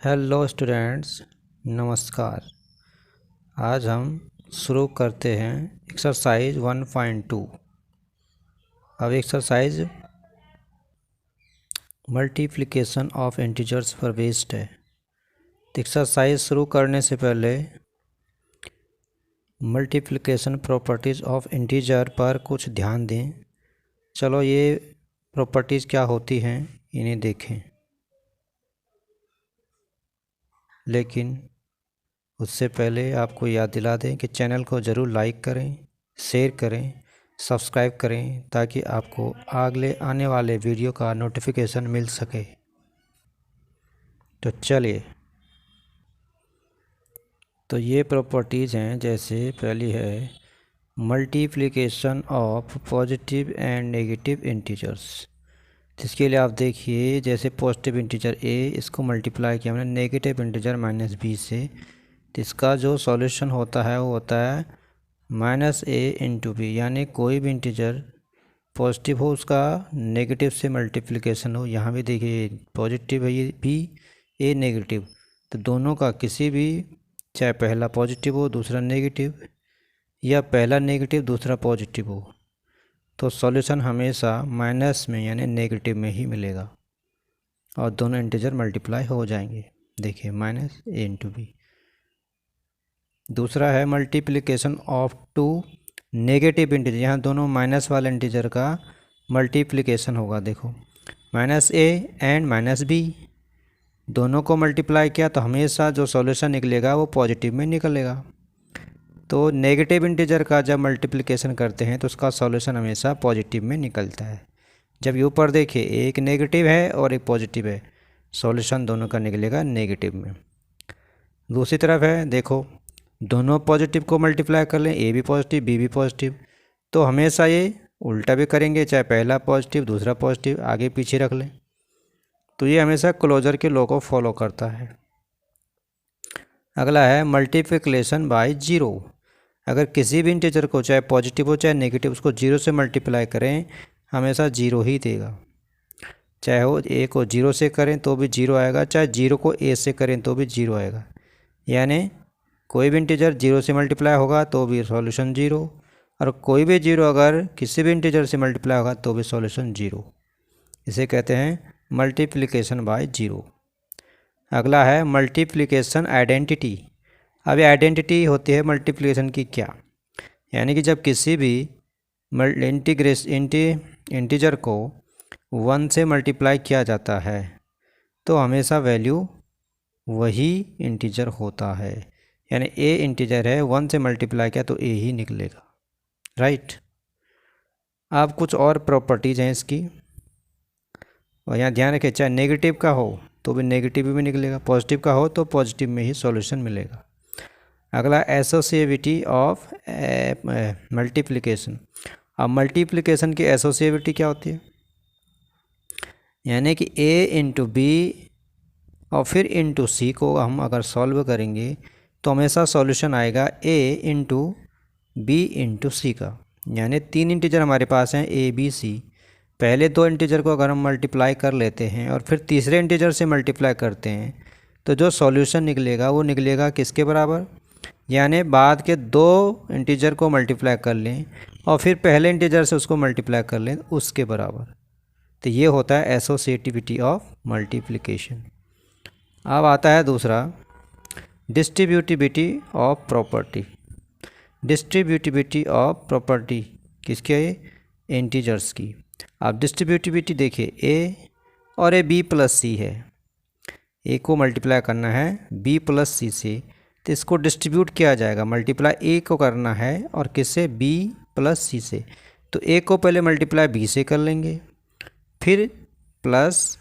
Hello students, नमस्कार। आज हम शुरू करते हैं एक्सरसाइज 1.2। अब एक्सरसाइज मल्टीप्लिकेशन ऑफ इंटीजर्स पर बेस्ड है। तो एक्सरसाइज शुरू करने से पहले मल्टीप्लिकेशन प्रॉपर्टीज़ ऑफ इंटीजर पर कुछ ध्यान दें। चलो ये प्रॉपर्टीज़ क्या होती हैं इन्हें देखें। लेकिन उससे पहले आपको याद दिला दें कि चैनल को ज़रूर लाइक करें, शेयर करें, सब्सक्राइब करें ताकि आपको अगले आने वाले वीडियो का नोटिफिकेशन मिल सके। तो चलिए, तो ये प्रॉपर्टीज़ हैं। जैसे पहली है multiplication of positive and negative integers. जिसके लिए आप देखिए, जैसे पॉजिटिव इंटीजर a, इसको मल्टीप्लाई किया हमने नेगेटिव इंटीजर -b से, तो इसका जो सॉल्यूशन होता है वो होता है -a/b। यानी कोई भी इंटीजर पॉजिटिव हो उसका नेगेटिव से मल्टीप्लिकेशन हो। यहाँ भी देखिए पॉजिटिव है ये भी, a नेगेटिव, तो दोनों का किसी भी, चाहे पहला पॉजिटिव हो दूसरा नेगेटिव, या पहला नेगेटिव दूसरा पॉजिटिव हो, तो सॉल्यूशन हमेशा माइनस में यानी नेगेटिव में ही मिलेगा और दोनों इंटीजर मल्टीप्लाई हो जाएंगे। देखिए -a/b। दूसरा है multiplication of two negative integer. यहाँ दोनों माइनस वाले इंटीजर का मल्टीप्लिकेशन होगा। देखो -a एंड -b, दोनों को मल्टीप्लाई किया तो हमेशा जो सॉल्यूशन निकलेगा वो पॉजिटिव में निकलेगा। तो नेगेटिव इंटीजर का जब मल्टीप्लिकेशन करते हैं तो उसका सॉल्यूशन हमेशा पॉजिटिव में निकलता है। जब ये ऊपर देखिए एक नेगेटिव है और एक पॉजिटिव है, सॉल्यूशन दोनों का निकलेगा नेगेटिव में। दूसरी तरफ है, देखो दोनों पॉजिटिव को मल्टीप्लाई कर लें, ए भी पॉजिटिव बी भी पॉजिटिव, तो हमेशा ये उल्टा भी करेंगे, चाहे पहला पॉजिटिव दूसरा पॉजिटिव, आगे पीछे रख लें। तो ये हमेशा क्लोजर के लॉ को फॉलो करता है। अगला है मल्टीप्लिकेशन बाय जीरो। अगर किसी भी इंटीजर को चाहे पॉजिटिव हो चाहे नेगेटिव, उसको जीरो से मल्टीप्लाई करें हमेशा जीरो ही देगा। चाहे वो ए को जीरो से करें तो भी जीरो आएगा, चाहे जीरो को ए से करें तो भी जीरो आएगा। यानी कोई भी इंटीजर जीरो से मल्टीप्लाई होगा तो भी सॉल्यूशन जीरो, और कोई भी जीरो अगर किसी भी इंटीजर से मल्टीप्लाई होगा तो भी सॉल्यूशन जीरो। इसे कहते हैं मल्टीप्लिकेशन बाय जीरो। अगला है मल्टीप्लिकेशन आइडेंटिटी। अब ये आइडेंटिटी होती है मल्टीप्लिकेशन की क्या, यानी कि जब किसी भी इंटीजर को 1 से मल्टीप्लाई किया जाता है तो हमेशा वैल्यू वही इंटीजर होता है। यानी ए इंटीजर है, 1 से मल्टीप्लाई किया तो ए ही निकलेगा, राइट। अब कुछ और प्रॉपर्टीज़ हैं इसकी, और यहाँ ध्यान रखें चाहे नेगेटिव का हो तो भी नेगेटिव में निकलेगा, पॉजिटिव का हो तो पॉजिटिव में ही सॉल्यूशन मिलेगा। अगला एसोसिएटिविटी ऑफ मल्टीप्लिकेशन। अब मल्टीप्लिकेशन की एसोसिएटिविटी क्या होती है, यानी कि ए इंटू बी और फिर इंटू सी को हम अगर सॉल्व करेंगे तो हमेशा सॉल्यूशन आएगा ए इंटू बी इंटू सी का। यानी तीन इंटीजर हमारे पास हैं ए बी सी, पहले दो इंटीजर को अगर हम मल्टीप्लाई कर लेते हैं और फिर तीसरे इंटीजर से मल्टीप्लाई करते हैं तो जो सॉल्यूशन निकलेगा वो निकलेगा किसके बराबर, यानी बाद के दो इंटीजर को मल्टीप्लाई कर लें और फिर पहले इंटीजर से उसको मल्टीप्लाई कर लें उसके बराबर। तो ये होता है एसोसिएटिविटी ऑफ मल्टीप्लिकेशन। अब आता है दूसरा distributivity of property. Distributivity of property किसकी है, इंटीजर्स की। अब डिस्ट्रीब्यूटिविटी देखिए ए और ए बी प्लस सी है, ए को मल्टीप्लाई करना है बी प्लस सी से, तो इसको डिस्ट्रीब्यूट किया जाएगा। मल्टीप्लाई ए को करना है और किससे, बी प्लस सी से, तो ए को पहले मल्टीप्लाई बी से कर लेंगे, फिर प्लस,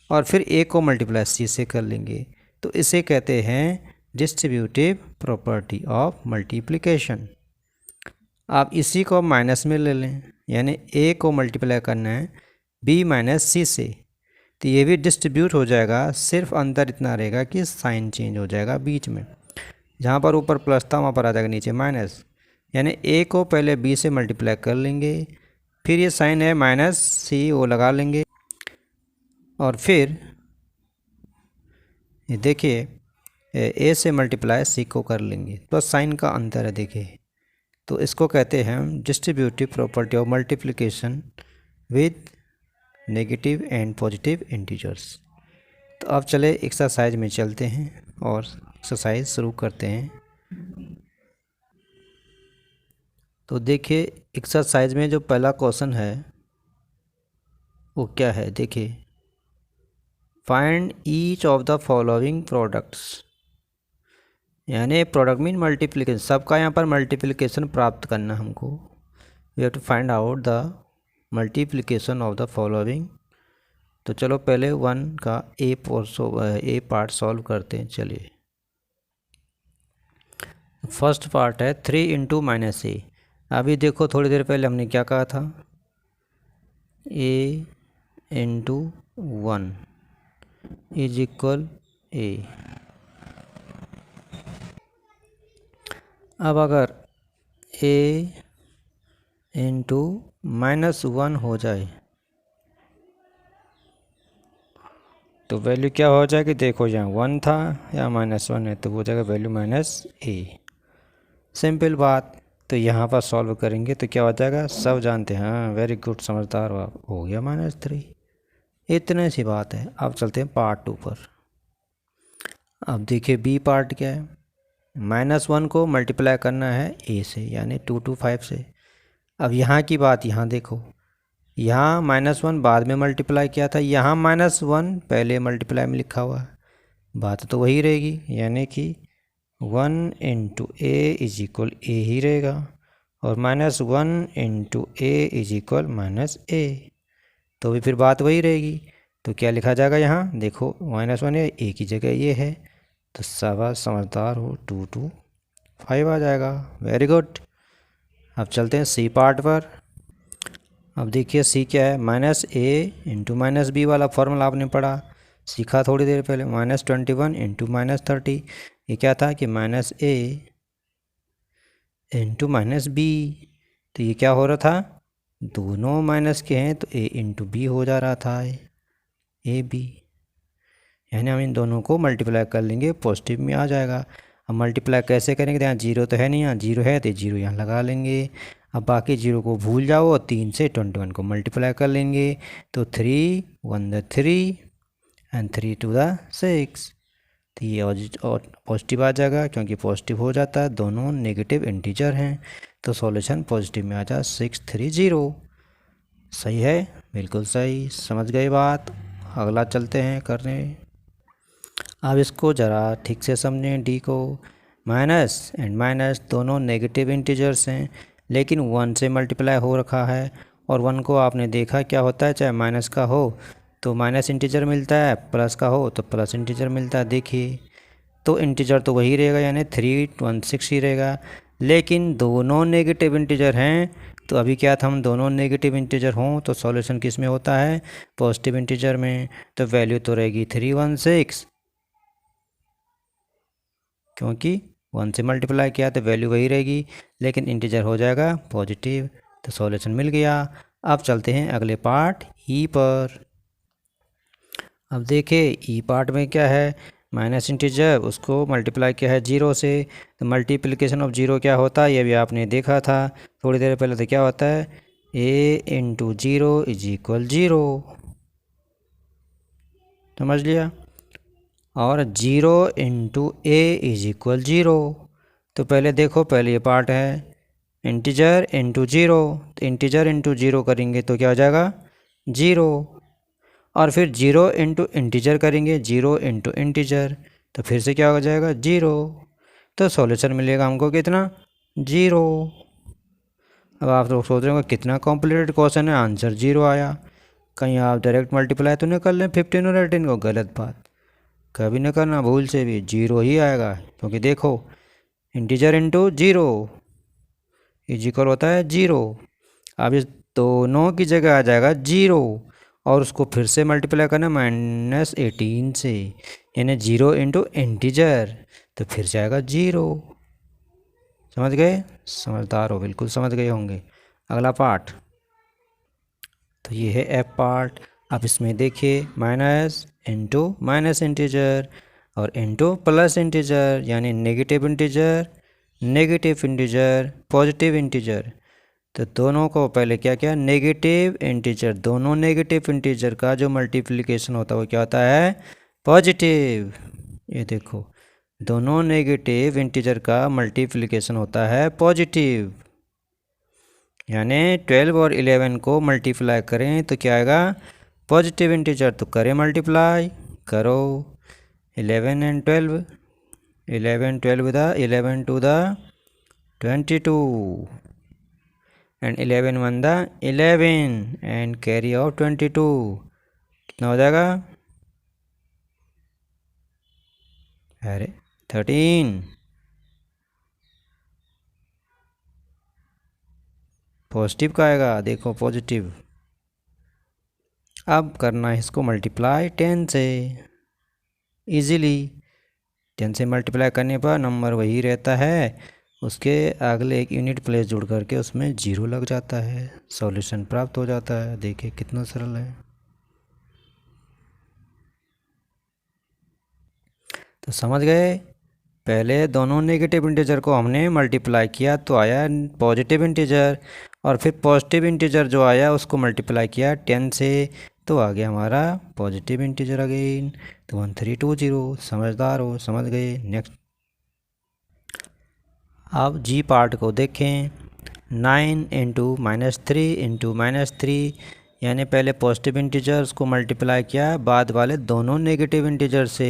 और फिर ए को मल्टीप्लाई सी से कर लेंगे। तो इसे कहते हैं डिस्ट्रीब्यूटिव प्रॉपर्टी ऑफ मल्टीप्लिकेशन। आप इसी को माइनस में ले लें, यानी ए को मल्टीप्लाई करना है बी माइनस सी से, तो ये भी डिस्ट्रीब्यूट हो जाएगा। सिर्फ अंतर इतना रहेगा कि साइन चेंज हो जाएगा बीच में, जहाँ पर ऊपर प्लस था वहाँ पर आ जाएगा नीचे माइनस। यानी ए को पहले बी से मल्टीप्लाई कर लेंगे, फिर ये साइन है माइनस सी वो लगा लेंगे, और फिर ये देखिए ए से मल्टीप्लाई सी को कर लेंगे, प्लस साइन का अंतर है देखिए, तो इसको कहते हैं हम distributive property of multiplication with negative and positive integers. तो अब चले एक्सरसाइज में चलते हैं और एक्सरसाइज शुरू करते हैं। तो देखिए एक्सरसाइज में जो पहला क्वेश्चन है वो क्या है, देखिए find each of the following products, यानी प्रोडक्ट मीन मल्टीप्लिकेशन, सबका यहाँ पर मल्टीप्लिकेशन प्राप्त करना हमको। We have to find out the multiplication of the following. तो चलो पहले 1 का ए पार्ट सॉल्व करते हैं। चलिए फर्स्ट पार्ट है 3 इंटू माइनस ए। अभी देखो थोड़ी देर पहले हमने क्या कहा था, ए इंटू 1 इज इक्वल ए। अब अगर ए इंटू -1 हो जाए तो वैल्यू क्या हो जाएगी, देखो यहाँ 1 था या -1 है तो वो जगह वैल्यू -a। सिंपल बात। तो यहाँ पर सॉल्व करेंगे तो क्या हो जाएगा, सब जानते हैं। हाँ वेरी गुड, समझदार हो आप। हो गया -3, इतने सी बात है। अब चलते हैं पार्ट 2 पर। अब देखिए बी पार्ट क्या है, -1 को मल्टीप्लाई करना है ए से, यानी 2 to 5 से। अब यहाँ की बात यहाँ देखो, यहाँ -1 बाद में मल्टीप्लाई किया था, यहाँ -1 पहले मल्टीप्लाई में लिखा हुआ है, बात तो वही रहेगी, यानी कि 1 इंटू ए इज इक्वल ए ही रहेगा, और -1 into A is equal -a, तो भी फिर बात वही रहेगी। तो क्या लिखा जाएगा यहाँ, देखो -1 है, ए की जगह ये है, तो शाबाश समझदार हो, 2 to 5 आ जाएगा। Very good. अब चलते हैं सी पार्ट पर। अब देखिए सी क्या है, -a इंटू -b वाला फॉर्मूला आपने पढ़ा, सीखा थोड़ी देर पहले। -21 इंटू -30, ये क्या था कि -a इंटू -b, तो ये क्या हो रहा था, दोनों माइनस के हैं तो a इंटू b हो जा रहा था, ए बी, यानी हम इन दोनों को मल्टीप्लाई कर लेंगे, पॉजिटिव में आ जाएगा। अब मल्टीप्लाई कैसे करेंगे, तो यहाँ 0 तो है नहीं, यहाँ 0 है तो 0 यहाँ लगा लेंगे। अब बाकी 0 को भूल जाओ और 3 से 21 को मल्टीप्लाई कर लेंगे, तो 3 1 द 3 एंड 3 2 द 6, तो ये और पॉजिटिव आ जाएगा, क्योंकि पॉजिटिव हो जाता है, दोनों नेगेटिव इंटीजर हैं, तो सॉल्यूशन पॉजिटिव में आ जाए 630। सही है, बिल्कुल सही, समझ गए बात। अगला चलते हैं करने। अब इसको ज़रा ठीक से समझें, डी को। माइनस एंड माइनस दोनों नेगेटिव इंटीजर्स हैं, लेकिन 1 से मल्टीप्लाई हो रखा है, और 1 को आपने देखा क्या होता है, चाहे माइनस का हो तो माइनस इंटीजर मिलता है, प्लस का हो तो प्लस इंटीजर मिलता है। देखिए तो इंटीजर तो वही रहेगा, यानी 316 ही रहेगा, लेकिन दोनों नेगेटिव इंटीजर हैं, तो अभी क्या था, हम दोनों नेगेटिव इंटीजर हों तो सॉल्यूशन किस में होता है, पॉजिटिव इंटीजर में, तो वैल्यू तो रहेगी 316, क्योंकि 1 से मल्टीप्लाई किया तो वैल्यू वही रहेगी, लेकिन इंटीजर हो जाएगा पॉजिटिव, तो सॉल्यूशन मिल गया। अब चलते हैं अगले पार्ट ई पर। अब देखिए ई पार्ट में क्या है, माइनस इंटीजर उसको मल्टीप्लाई किया है 0 से, तो मल्टीप्लिकेशन ऑफ 0 क्या होता है, ये भी आपने देखा था थोड़ी देर पहले। तो क्या होता है, a इंटू 0 इज इक्वल 0, समझ लिया, और 0 इंटू ए इज इक्वल 0। तो पहले देखो, पहले ये पार्ट है इंटीजर इंटू 0, तो इंटीजर इंटू 0 करेंगे तो क्या हो जाएगा 0, और फिर 0 इंटू इंटीजर करेंगे, 0 इंटू इंटीजर, तो फिर से क्या हो जाएगा 0, तो सॉल्यूशन मिलेगा हमको कितना 0। अब आप लोग सोच रहे हो कितना कॉम्प्लिकेटेड क्वेश्चन है, आंसर 0 आया। कहीं आप डायरेक्ट मल्टीप्लाई तो नहीं कर लें 15 और 18 को, गलत बात, कभी न करना भूल से भी, 0 ही आएगा, क्योंकि देखो इंटीजर इंटू 0 इज इक्वल होता है 0। अब इस दोनों की जगह आ जाएगा 0, और उसको फिर से मल्टीप्लाई करना -18 से, यानी 0 इंटू इंटीजर, तो फिर से आएगा 0। समझ गए, समझदार हो, बिल्कुल समझ गए होंगे। अगला पार्ट, तो ये है एफ पार्ट। अब इसमें देखिए माइनस इंटू माइनस इंटीजर, और इनटू प्लस इंटीजर यानी negative integer, negative integer, positive integer. तो दोनों को पहले क्या किया, नेगेटिव इंटीजर, दोनों नेगेटिव इंटीजर का जो मल्टीप्लिकेशन होता है वो क्या होता है, पॉजिटिव। ये देखो दोनों नेगेटिव इंटीजर का मल्टीप्लिकेशन होता है पॉजिटिव। यानी 12 और 11 को मल्टीप्लाई करें तो क्या आएगा, पॉजिटिव इंटीजर, तो करें मल्टीप्लाई, करो 11 and 12, 11 12 the 11 to the 22 and 11 1 the 11 and carry out 22, कितना हो जाएगा, अरे 13, पॉजिटिव का आएगा, देखो पॉजिटिव। अब करना है इसको मल्टीप्लाई 10 से, इजीली 10 से मल्टीप्लाई करने पर नंबर वही रहता है, उसके अगले एक यूनिट प्लेस जुड़ करके उसमें 0 लग जाता है, सॉल्यूशन प्राप्त हो जाता है। देखिए कितना सरल है। तो समझ गए, पहले दोनों नेगेटिव इंटीजर को हमने मल्टीप्लाई किया तो आया पॉजिटिव इंटीजर, और फिर पॉजिटिव इंटीजर जो आया उसको मल्टीप्लाई किया 10 से तो आ गया हमारा पॉजिटिव इंटीजर अगेन। तो 1320, समझदार हो, समझ गए। नेक्स्ट, अब जी पार्ट को देखें। 9 इंटू -3 इंटू -3, यानी पहले पॉजिटिव इंटीजर्स को मल्टीप्लाई किया बाद वाले दोनों नेगेटिव इंटीजर से।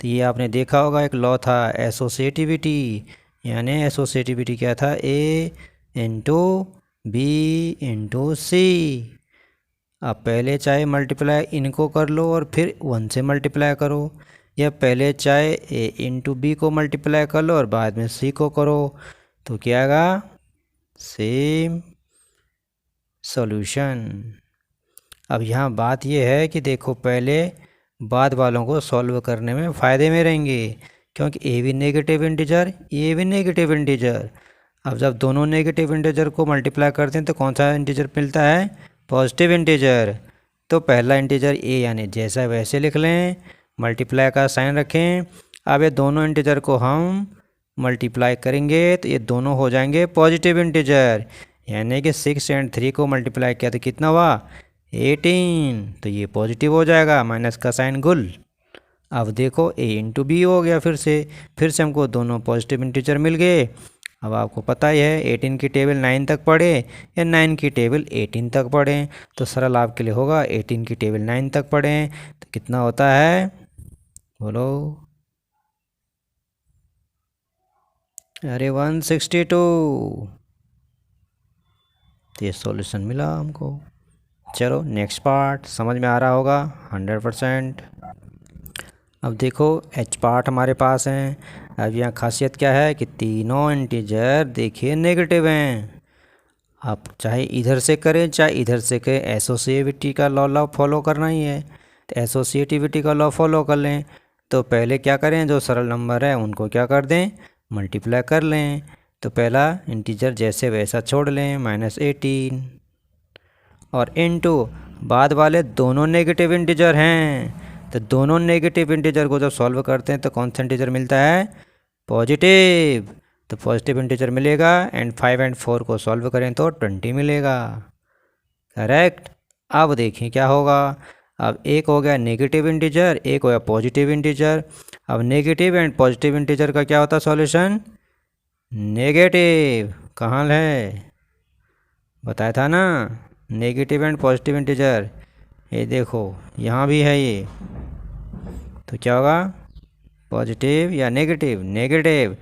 तो ये आपने देखा होगा एक लॉ था एसोसिएटिविटी, यानी एसोसिएटिविटी क्या था, ए इंटू बी इंटू सी। अब पहले चाहे मल्टीप्लाई इनको कर लो और फिर 1 से मल्टीप्लाई करो, या पहले चाहे ए इंटू बी को मल्टीप्लाई कर लो और बाद में सी को करो, तो क्या आएगा, सेम सॉल्यूशन। अब यहाँ बात यह है कि देखो पहले बाद वालों को सॉल्व करने में फ़ायदे में रहेंगे, क्योंकि ए भी नेगेटिव इंटीजर, ए भी नेगेटिव इंटीजर। अब जब दोनों नेगेटिव इंटीजर को मल्टीप्लाई करते हैं तो कौन सा इंटीजर मिलता है, पॉजिटिव इंटीजर। तो पहला इंटीजर ए यानी जैसा वैसे लिख लें, मल्टीप्लाई का साइन रखें। अब ये दोनों इंटीजर को हम मल्टीप्लाई करेंगे तो ये दोनों हो जाएंगे पॉजिटिव इंटीजर, यानी कि 6 और 3 को मल्टीप्लाई किया तो कितना हुआ, 18, तो ये पॉजिटिव हो जाएगा, माइनस का साइन गुल। अब देखो ए इंटू बी हो गया, फिर से हमको दोनों पॉजिटिव इंटीजर मिल गए। अब आपको पता ही है 18 की टेबल 9 तक पढ़े या 9 की टेबल 18 तक पढ़ें, तो सरल आपके लिए होगा 18 की टेबल 9 तक पढ़ें तो कितना होता है, बोलो, अरे 162। तो ये सॉल्यूशन मिला हमको। चलो नेक्स्ट पार्ट समझ में आ रहा होगा 100%। अब देखो एच पार्ट हमारे पास हैं। अब यहाँ खासियत क्या है कि तीनों इंटीजर देखिए नेगेटिव हैं। आप चाहे इधर से करें चाहे इधर से करें, एसोसिएटिविटी का लॉ फॉलो करना ही है, तो एसोसिएटिविटी का लॉ फॉलो कर लें। तो पहले क्या करें, जो सरल नंबर है उनको क्या कर दें, मल्टीप्लाई कर लें। तो पहला इंटीजर जैसे वैसा छोड़ लें, -18, और इनटू बाद वाले दोनों नेगेटिव इंटीजर हैं। तो दोनों नेगेटिव इंटीजर को जब सॉल्व करते हैं तो कौन सा इंटीजर मिलता है, पॉजिटिव। तो पॉजिटिव इंटीजर मिलेगा, एंड 5 और 4 को सॉल्व करें तो 20 मिलेगा, करेक्ट। अब देखें क्या होगा। अब एक हो गया नेगेटिव इंटीजर, एक हो गया पॉजिटिव इंटीजर। अब नेगेटिव एंड पॉजिटिव इंटीजर का क्या होता है सॉल्यूशन, नेगेटिव। कहाँ है, बताया था ना, नेगेटिव एंड पॉजिटिव इंटीजर, ये देखो यहाँ भी है ये। तो क्या होगा, पॉजिटिव या नेगेटिव, नेगेटिव।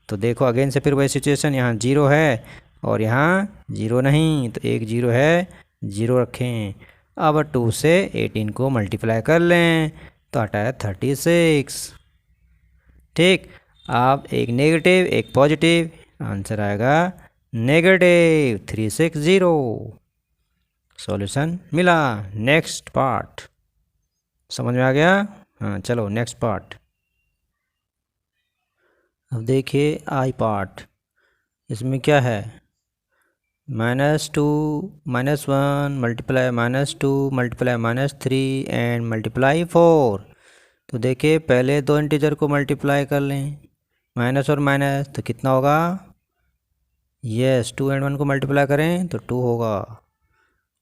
तो देखो अगेन से फिर वही सिचुएशन, यहाँ 0 है और यहाँ 0 नहीं, तो एक 0 है, 0 रखें। अब 2 से 18 को मल्टीप्लाई कर लें तो आता है 36, ठीक। अब एक नेगेटिव एक पॉजिटिव, आंसर आएगा नेगेटिव 360। सॉल्यूशन मिला। नेक्स्ट पार्ट समझ में आ गया, हाँ चलो नेक्स्ट पार्ट। अब देखिए आई पार्ट, इसमें क्या है, -2 -1 मल्टीप्लाई -2 मल्टीप्लाई -3 एंड मल्टीप्लाई 4। तो देखिए पहले दो इंटीजर को मल्टीप्लाई कर लें, माइनस और माइनस तो कितना होगा, यस 2 एंड 1 को मल्टीप्लाई करें तो 2 होगा,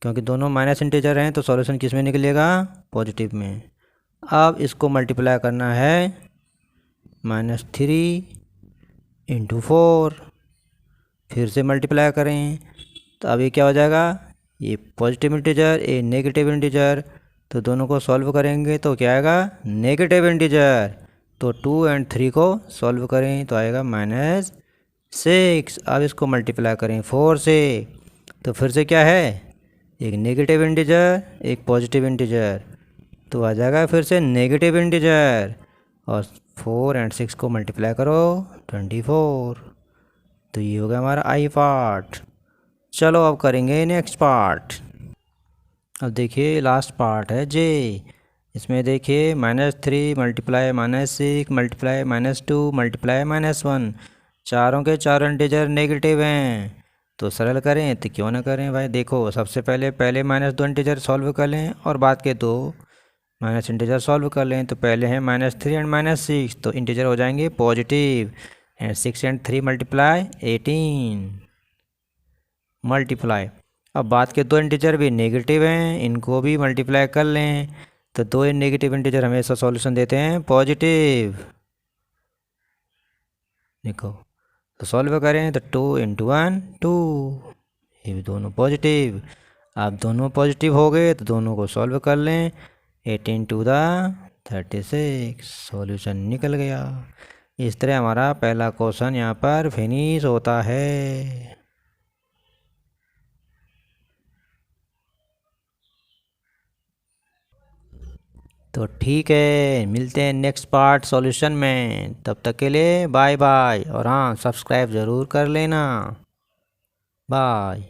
क्योंकि दोनों माइनस इंटीजर हैं तो सॉल्यूशन किस में निकलेगा, पॉजिटिव में। अब इसको मल्टीप्लाई करना है -3 × 4, फिर से मल्टीप्लाई करें तो अब ये क्या हो जाएगा, ये पॉजिटिव इंटीजर ये नेगेटिव इंटीजर, तो दोनों को सॉल्व करेंगे तो क्या आएगा, नेगेटिव इंटीजर। तो 2 एंड 3 को सॉल्व करें तो आएगा -6। अब इसको मल्टीप्लाई करें 4 से तो फिर से क्या है, एक नेगेटिव इंटीजर एक पॉजिटिव इंटीजर, तो आ जाएगा फिर से नेगेटिव इंटीजर। और 4 एंड 6 को मल्टीप्लाई करो 24, तो ये हो गया हमारा आई पार्ट। चलो अब करेंगे नेक्स्ट पार्ट। अब देखिए लास्ट पार्ट है जे। इसमें देखिए -3 मल्टीप्लाई -6 मल्टीप्लाई -2 मल्टीप्लाई -1, चारों के चारों इंटीजर नेगेटिव हैं, तो सरल करें तो क्यों ना करें भाई। देखो सबसे पहले -2 इंटीजर सॉल्व कर लें और बाद के दो माइनस इंटीजर सॉल्व कर लें। तो पहले हैं -3 एंड -6, तो इंटीजर हो जाएंगे positive, and 6 and 3 multiply 18 multiply. अब बाद के दो इंटीजर भी नेगेटिव हैं, इनको भी मल्टीप्लाई कर लें, तो दो नेगेटिव इंटीजर हमेशा सॉल्यूशन देते हैं पॉजिटिव। देखो तो सॉल्व करें तो 2 × 1 2, ये भी दोनों पॉजिटिव। अब दोनों पॉजिटिव हो गए तो दोनों को सॉल्व कर लें, 18 × 2 = 36, सॉल्यूशन निकल गया। इस तरह हमारा पहला क्वेश्चन यहाँ पर फिनिश होता है। तो ठीक है, मिलते हैं नेक्स्ट पार्ट सॉल्यूशन में, तब तक के लिए बाय बाय। और हाँ सब्सक्राइब ज़रूर कर लेना, बाय।